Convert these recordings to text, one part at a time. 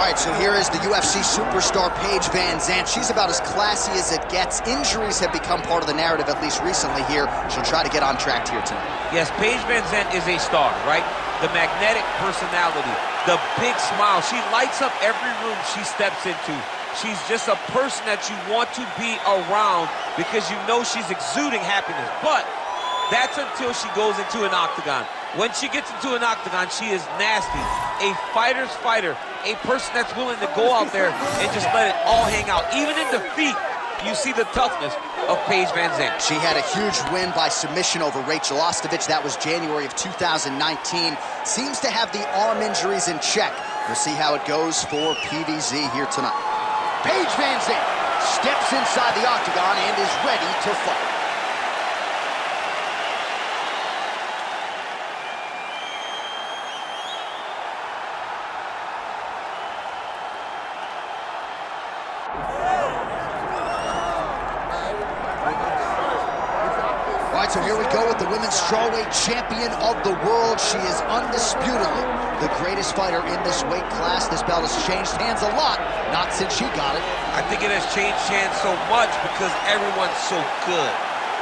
All right, so here is the UFC superstar Paige VanZant. She's about as classy as it gets. Injuries have become part of the narrative, at least recently here. She'll try to get on track here tonight. Yes, Paige VanZant is a star, right? The magnetic personality, the big smile. She lights up every room she steps into. She's just a person that you want to be around because you know she's exuding happiness. But that's until she goes into an octagon. When she gets into an octagon, she is nasty, a fighter's fighter, a person that's willing to go out there and just let it all hang out. Even in defeat, you see the toughness of Paige VanZant. She had a huge win by submission over Rachel Ostovich. That was January of 2019. Seems to have the arm injuries in check. We'll see how it goes for PVZ here tonight. Paige VanZant steps inside the octagon and is ready to fight. So here we go with the women's strawweight champion of the world. She is undisputedly the greatest fighter in this weight class. This belt has changed hands a lot, not since she got it. I think it has changed hands so much because everyone's so good.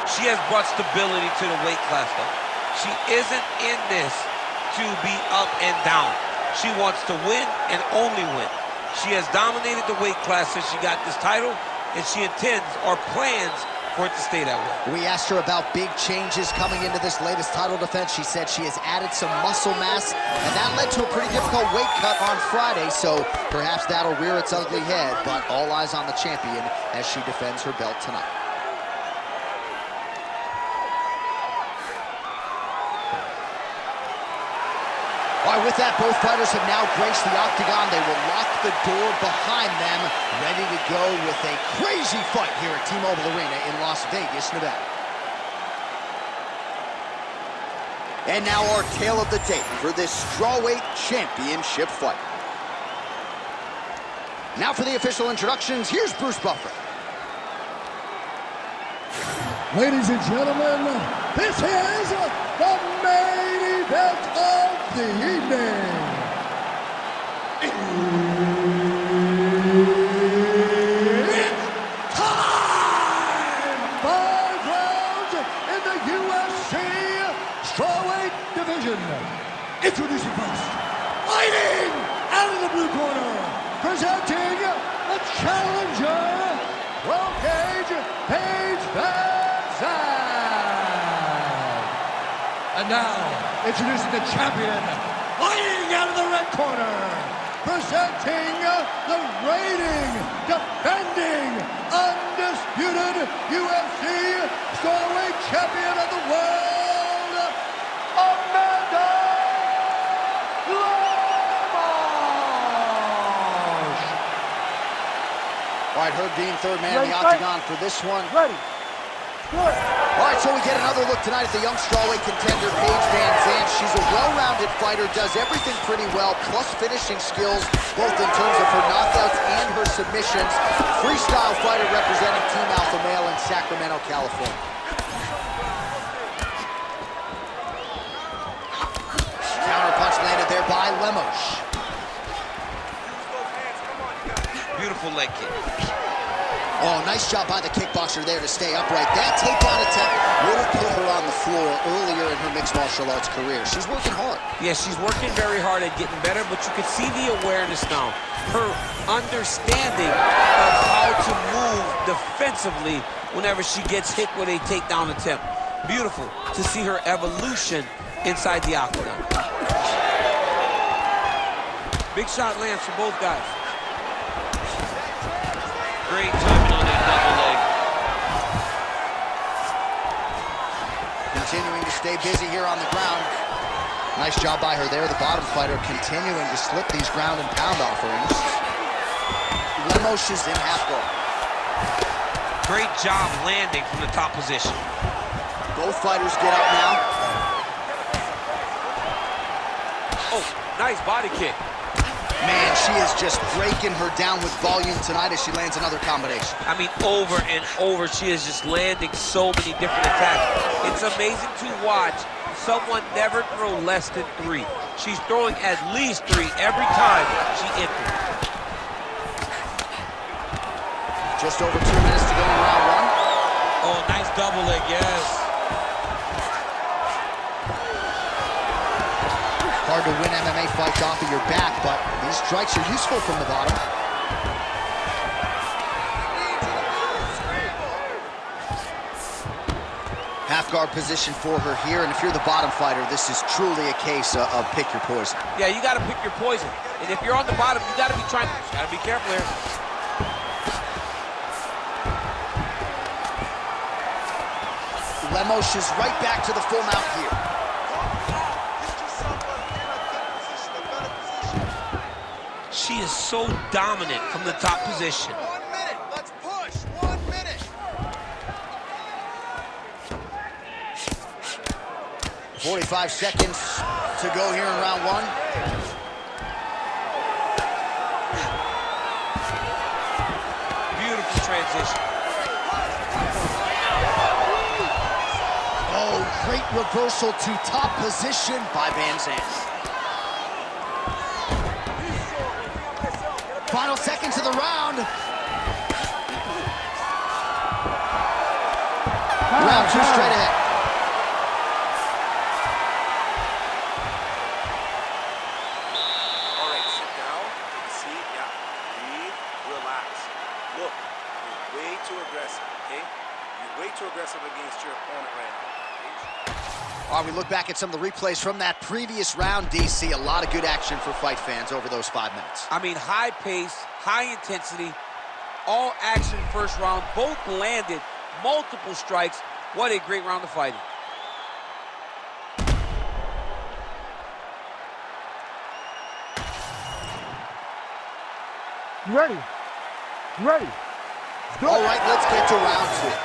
She has brought stability to the weight class, though. She isn't in this to be up and down. She wants to win and only win. She has dominated the weight class since she got this title, and she intends or plans for it to stay that way. We asked her about big changes coming into this latest title defense. She said she has added some muscle mass, and that led to a pretty difficult weight cut on Friday, so perhaps that'll rear its ugly head, but all eyes on the champion as she defends her belt tonight. All right, with that, both fighters have now graced the octagon. They will lock the door behind them, ready to go with a crazy fight here at T-Mobile Arena in Las Vegas, Nevada. And now our tale of the tape for this strawweight championship fight. Now for the official introductions, here's Bruce Buffer. Ladies and gentlemen, this is the main event of the evening. It's time! 5 rounds in the UFC strawweight division. Introducing first, fighting out of the blue corner, presenting the challenger, 12-gauge Paige VanZant. And now, introducing the champion, fighting out of the red corner, presenting the reigning, defending, undisputed UFC strawweight champion of the world, Amanda Lemos. All right, Herb Dean, third man in the octagon for this one. Ready. Good. All right, so we get another look tonight at the young strawweight contender, Paige VanZant. She's a well-rounded fighter, does everything pretty well, plus finishing skills, both in terms of her knockouts and her submissions. Freestyle fighter representing Team Alpha Male in Sacramento, California. Counter punch landed there by Lemos. Beautiful leg kick. Oh, nice job by the kickboxer there to stay upright. That takedown attempt would have put her on the floor earlier in her mixed martial arts career. She's working hard. Yeah, she's working very hard at getting better, but you can see the awareness now. Her understanding of how to move defensively whenever she gets hit with a takedown attempt. Beautiful to see her evolution inside the octagon. Big shot lands for both guys. Great timing on that double leg. Continuing to stay busy here on the ground. Nice job by her there. The bottom fighter continuing to slip these ground and pound offerings. Lemos is in half guard. Great job landing from the top position. Both fighters get up now. Oh, nice body kick. Man, she is just breaking her down with volume tonight as she lands another combination. I mean, over and over, she is just landing so many different attacks. It's amazing to watch someone never throw less than 3. She's throwing at least 3 every time she enters. Just over 2 minutes to go in round one. Oh, nice double leg, yes. Hard to win MMA fights off of your back, but these strikes are useful from the bottom. Half guard position for her here, and if you're the bottom fighter, this is truly a case of pick your poison. Yeah, you got to pick your poison. And if you're on the bottom, you got to be careful here. Lemos is right back to the full mount here. She is so dominant from the top position. 1 minute, let's push, 1 minute. 45 seconds to go here in round one. Beautiful transition. Oh, great reversal to top position by VanZant. Final seconds of the round. Round two straight ahead. All right, sit down, take a seat, yeah, breathe, relax. Look, you're way too aggressive, okay? You're way too aggressive against your opponent right now. While we look back at some of the replays from that previous round, DC, a lot of good action for fight fans over those 5 minutes. I mean, high pace, high intensity, all action first round. Both landed multiple strikes. What a great round of fighting. You ready? You ready? All right, let's get to round two.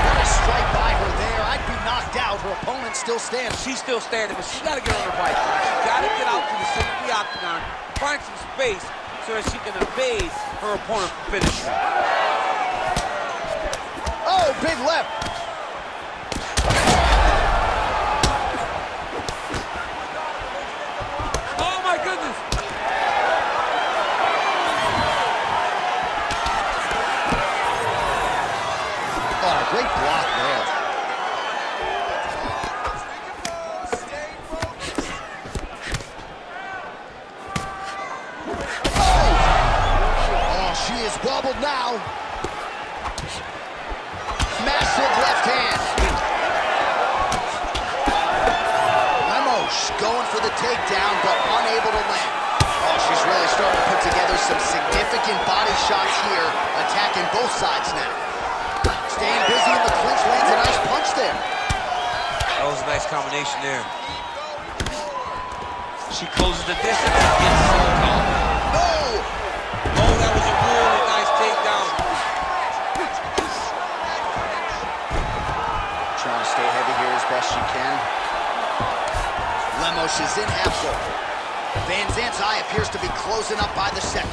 What a strike by her there. I'd be knocked out. Her opponent still standing. She's still standing, but she's got to get on her bike. She's got to get out to the center of the octagon, find some space so that she can evade her opponent from finishing. Oh, big left. Oh, my goodness. Oh, great block there. Oh, she is wobbled now. Massive left hand. Lemos going for the takedown, but unable to land. Oh, she's really starting to put together some significant body shots here, attacking both sides now. Staying busy in the clinch, lands a nice punch there. That was a nice combination there. She closes the distance and gets so tall. No! Oh, that was a really nice takedown. Trying to stay heavy here as best she can. Lemos is in half guard. VanZant's eye appears to be closing up by the second.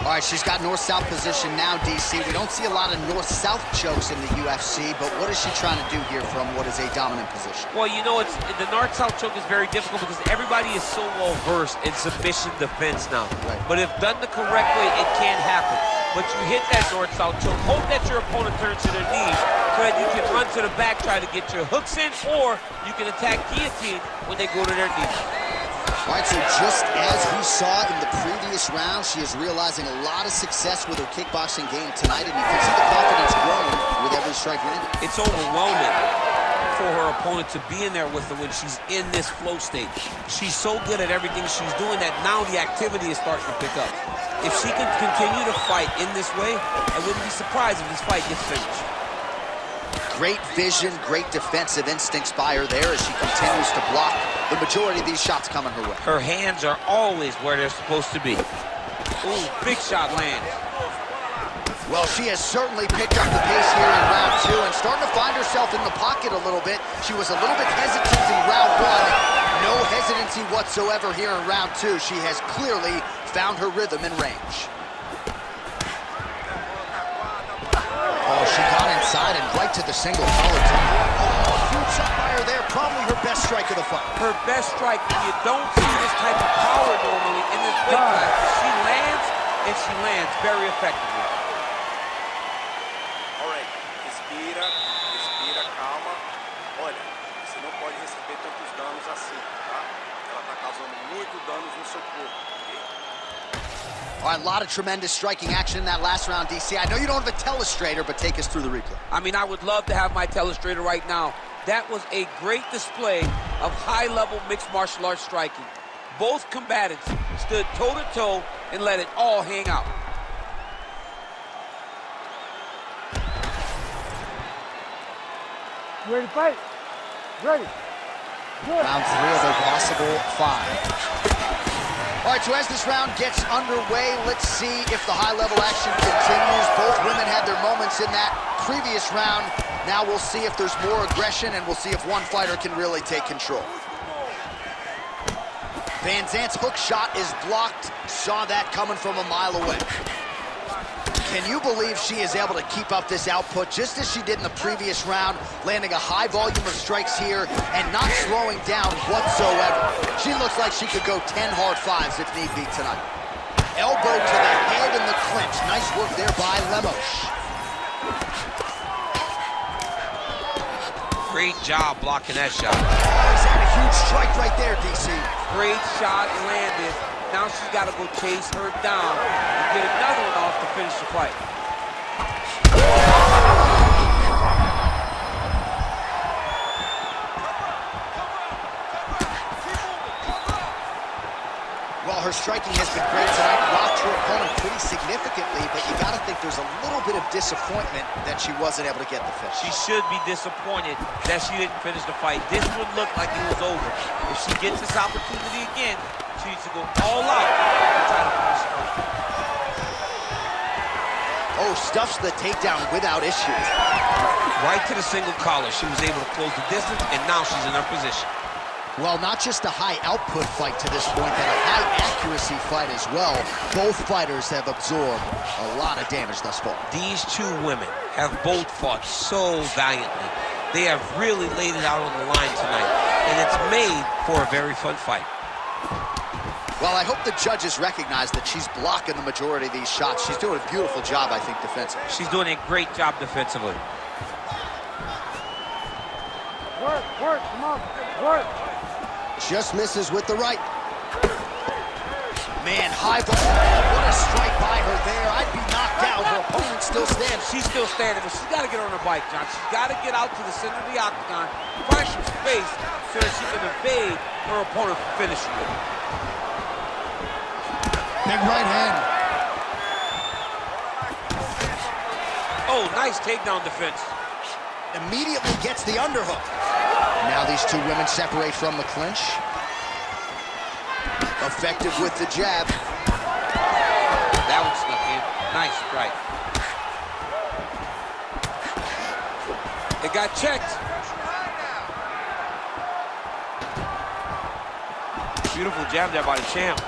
All right, she's got north-south position now, DC. We don't see a lot of north-south chokes in the UFC, but what is she trying to do here from what is a dominant position? Well, you know, the north-south choke is very difficult because everybody is so well-versed in submission defense now. Right. But if done the correct way, it can happen. But you hit that north-south choke, hope that your opponent turns to their knees so that you can run to the back, try to get your hooks in, or you can attack guillotine when they go to their knees. All right, so just as we saw in the previous round, she is realizing a lot of success with her kickboxing game tonight, and you can see the confidence growing with every strike landed. It's overwhelming for her opponent to be in there with her when she's in this flow state. She's so good at everything she's doing that now the activity is starting to pick up. If she can continue to fight in this way, I wouldn't be surprised if this fight gets finished. Great vision, great defensive instincts by her there as she continues to block the majority of these shots coming her way. Her hands are always where they're supposed to be. Ooh, big shot lands. Well, she has certainly picked up the pace here in round two and starting to find herself in the pocket a little bit. She was a little bit hesitant in round one. No hesitancy whatsoever here in round two. She has clearly found her rhythm and range. Oh, she got inside. outside and right to the single collar. Oh, huge shot by her there. Probably her best strike of the fight. Her best strike. You don't see this type of power normally in this weight class. She lands, and she lands very effectively. All right, respira, calma. Olha, você não pode receber tantos danos assim, tá? Ela tá causando muito danos no seu corpo, ok? All right, a lot of tremendous striking action in that last round, DC. I know you don't have a telestrator, but take us through the replay. I mean, I would love to have my telestrator right now. That was a great display of high-level mixed martial arts striking. Both combatants stood toe-to-toe and let it all hang out. You ready to fight? Ready. Good. Round 3 of a possible 5. All right, so as this round gets underway, let's see if the high-level action continues. Both women had their moments in that previous round. Now we'll see if there's more aggression, and we'll see if one fighter can really take control. VanZant's hook shot is blocked. Saw that coming from a mile away. Can you believe she is able to keep up this output just as she did in the previous round, landing a high volume of strikes here and not slowing down whatsoever? She looks like she could go 10 hard 5s if need be tonight. Elbow to the head in the clinch. Nice work there by Lemos. Great job blocking that shot. He's had a huge strike right there, DC. Great shot landed. Now she's got to go chase her down and get another one off to finish the fight. Well, her striking has been great tonight. Rocked her opponent pretty significantly, but you got to think there's a little bit of disappointment that she wasn't able to get the finish. She should be disappointed that she didn't finish the fight. This would look like it was over. If she gets this opportunity again, she needs to go all out and try to finish the fight. Oh, stuffs the takedown without issue. Right to the single collar. She was able to close the distance, and now she's in her position. Well, not just a high-output fight to this point, but a high-accuracy fight as well. Both fighters have absorbed a lot of damage thus far. These two women have both fought so valiantly. They have really laid it out on the line tonight, and it's made for a very fun fight. Well, I hope the judges recognize that she's blocking the majority of these shots. She's doing a beautiful job, I think, defensively. She's doing a great job defensively. Work, come on, work. Just misses with the right. Man, high volume. What a strike by her there. I'd be knocked out. Her opponent still stands. She's still standing, but she's got to get on her bike, John. She's got to get out to the center of the octagon, find some space so that she can evade her opponent from finishing it. Big right hand. Oh, nice takedown defense. Immediately gets the underhook. Now these two women separate from the clinch. Effective with the jab. That one snuck in. Nice strike. It got checked. Beautiful jab there by the champ.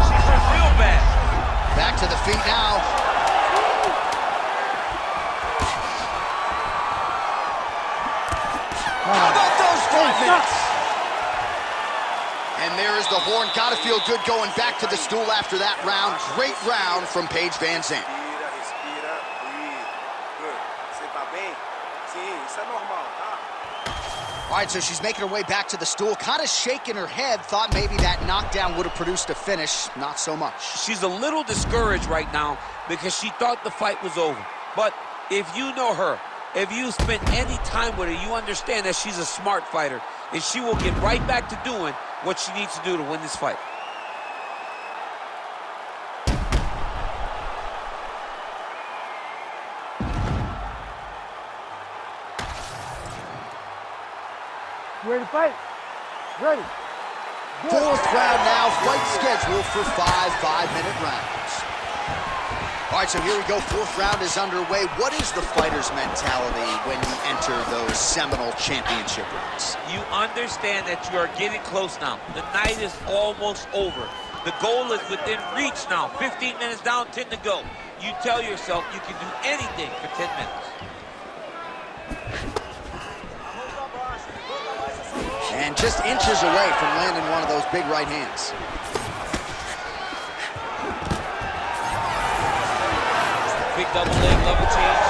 She's hurt real bad. Back to the feet now. How about those 5 minutes? And there is the horn. Gotta feel good going back to the stool after that round. Great round from Paige VanZant. Respira, breathe. Good. Você tá bem? Sim, isso é normal, tá? All right, so she's making her way back to the stool, kind of shaking her head, thought maybe that knockdown would have produced a finish. Not so much. She's a little discouraged right now because she thought the fight was over. But if you know her, if you spent any time with her, you understand that she's a smart fighter, and she will get right back to doing what she needs to do to win this fight. You ready to fight? Ready. Good. Fourth round now, fight scheduled for 5 5-minute rounds. All right, so here we go. Fourth round is underway. What is the fighter's mentality when you enter those seminal championship rounds? You understand that you are getting close now. The night is almost over. The goal is within reach now. 15 minutes down, 10 to go. You tell yourself you can do anything for 10 minutes. And just inches away from landing one of those big right hands. Big double leg level change.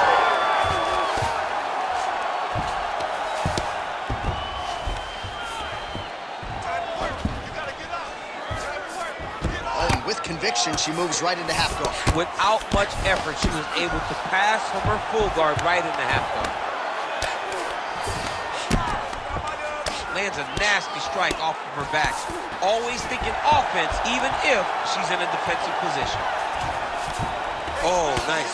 Oh, and with conviction, she moves right into half guard. Without much effort, she was able to pass from her full guard right into half guard. Lands a nasty strike off of her back. Always thinking offense, even if she's in a defensive position. Oh, nice.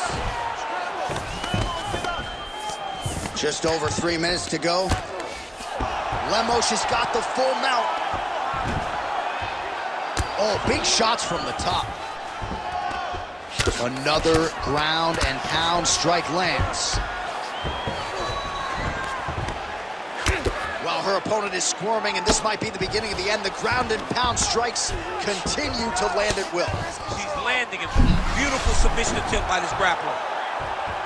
Just over 3 minutes to go. Lemos has got the full mount. Oh, big shots from the top. Another ground and pound strike lands. While her opponent is squirming, and this might be the beginning of the end, the ground and pound strikes continue to land at will. She's landing a beautiful submission attempt by this grappler.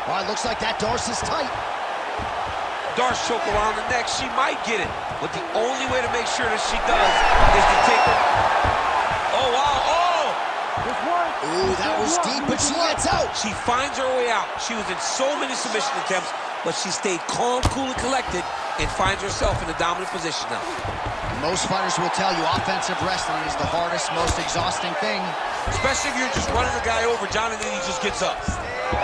Well, it looks like that Darce is tight. Darce choke around the neck, she might get it. But the only way to make sure that she does is to take her. Oh, wow, oh! Ooh, that was deep, but she gets out. She finds her way out. She was in so many submission attempts, but she stayed calm, cool, and collected, and finds herself in a dominant position now. Most fighters will tell you offensive wrestling is the hardest, most exhausting thing. Especially if you're just running the guy over, Jonathan, he just gets up.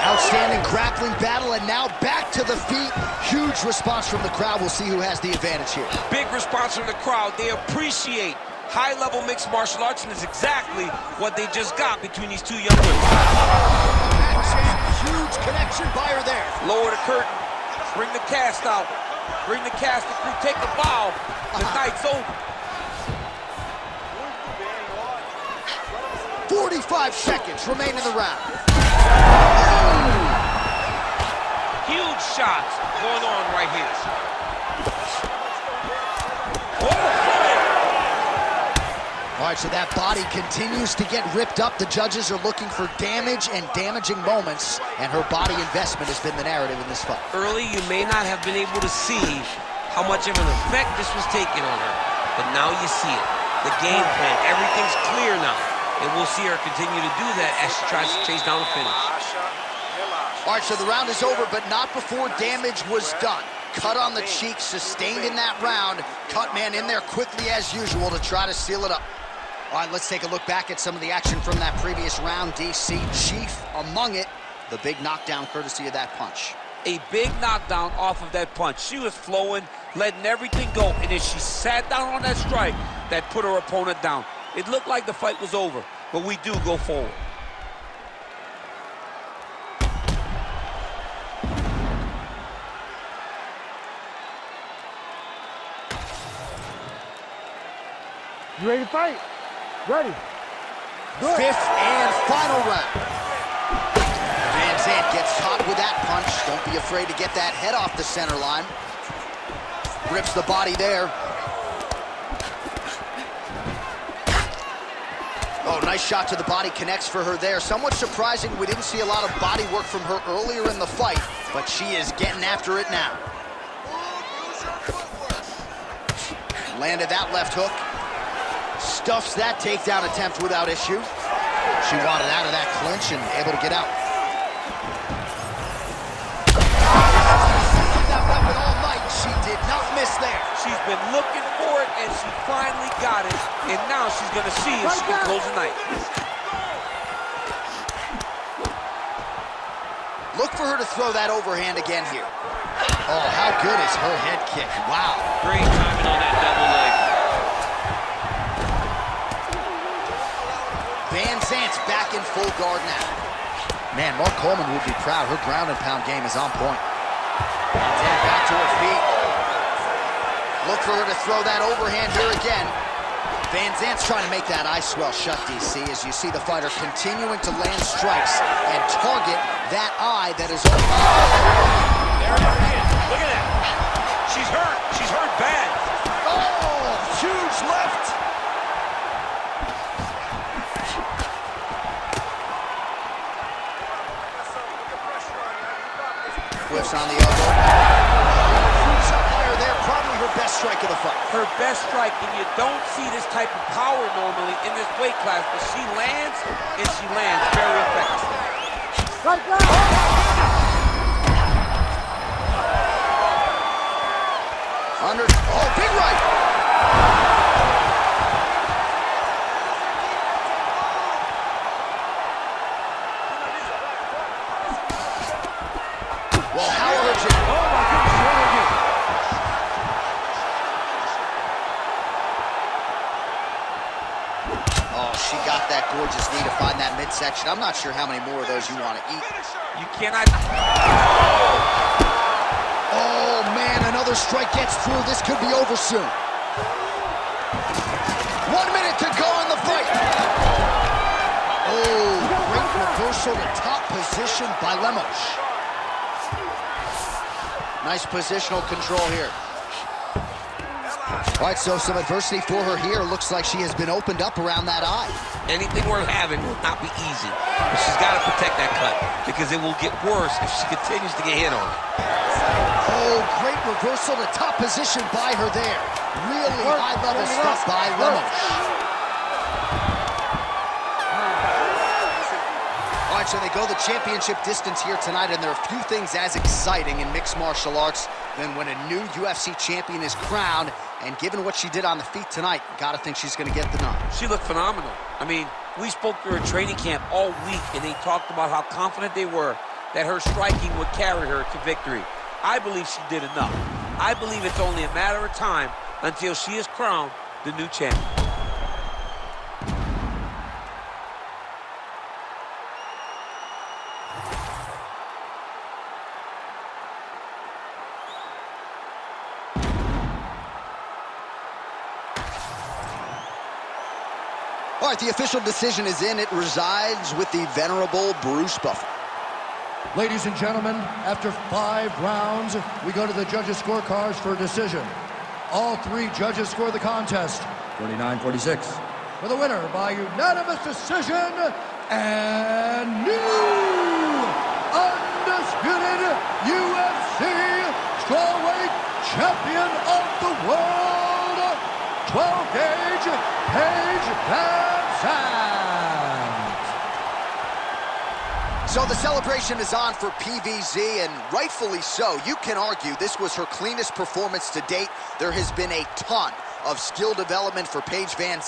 Outstanding grappling battle, and now back to the feet. Huge response from the crowd. We'll see who has the advantage here. Big response from the crowd. They appreciate high-level mixed martial arts, and it's exactly what they just got between these two young women. Huge connection by her there. Lower the curtain. Bring the cast out. Bring the cast through. Take the bow. The night's over. 45 seconds remain in the round. Huge shots going on right here. All right, so that body continues to get ripped up. The judges are looking for damage and damaging moments, and her body investment has been the narrative in this fight. Early, you may not have been able to see how much of an effect this was taking on her, but now you see it. The game plan, everything's clear now, and we'll see her continue to do that as she tries to chase down the finish. All right, so the round is over, but not before damage was done. Cut on the cheek, sustained in that round. Cut man in there quickly as usual to try to seal it up. All right, let's take a look back at some of the action from that previous round. DC chief among it. The big knockdown courtesy of that punch. A big knockdown off of that punch. She was flowing, letting everything go, and as she sat down on that strike, that put her opponent down. It looked like the fight was over, but we do go forward. You ready to fight? Ready. Good. Fifth and final round. VanZant gets caught with that punch. Don't be afraid to get that head off the center line. Rips the body there. Oh, nice shot to the body, connects for her there. Somewhat surprising, we didn't see a lot of body work from her earlier in the fight, but she is getting after it now. Landed that left hook. Stuffs that takedown attempt without issue. She wanted out of that clinch and able to get out. That weapon all night. She did not miss there. She's been looking for it, and she finally got it. And now she's going to see if she can close the night. Look for her to throw that overhand again here. Oh, how good is her head kick? Wow. Great timing on that double leg. VanZant's back in full guard now. Man, Mark Coleman would be proud. Her ground and pound game is on point. VanZant back to her feet. Look for her to throw that overhand here again. VanZant's trying to make that eye swell shut, DC, as you see the fighter continuing to land strikes and target that eye that is open. There it is. Look at that. She's hurt. She's hurt bad. Oh, huge left. Lemos on the elbow. Shoots up higher there, probably her best strike of the fight. Her best strike, and you don't see this type of power normally in this weight class, but she lands, and she lands very effectively. Right down. Oh, big right. Well, how urgent. Oh, my goodness, what again? Oh, she got that gorgeous knee to find that midsection. I'm not sure how many more of those you want to eat. You cannot... Oh, man, another strike gets through. This could be over soon. 1 minute to go in the fight. Oh, great reversal to top position by Lemos. Nice positional control here. All right, so some adversity for her here. Looks like she has been opened up around that eye. Anything worth having will not be easy, but she's got to protect that cut because it will get worse if she continues to get hit on. Oh, great reversal to top position by her there. Really high-level stuff by Lemos. All right, so they go the championship distance here tonight, and there are few things as exciting in mixed martial arts than when a new UFC champion is crowned. And given what she did on the feet tonight, gotta think she's gonna get the nod. She looked phenomenal. I mean, we spoke to her training camp all week, and they talked about how confident they were that her striking would carry her to victory. I believe she did enough. I believe it's only a matter of time until she is crowned the new champion. All right, the official decision is in. It resides with the venerable Bruce Buffer. Ladies and gentlemen, after 5 rounds, we go to the judges' scorecards for a decision. All 3 judges score the contest 49-46. For the winner by unanimous decision and new undisputed UFC strawweight champion of the world, 12-gauge Paige VanZant. So the celebration is on for PVZ, and rightfully so. You can argue this was her cleanest performance to date. There has been a ton of skill development for Paige VanZant.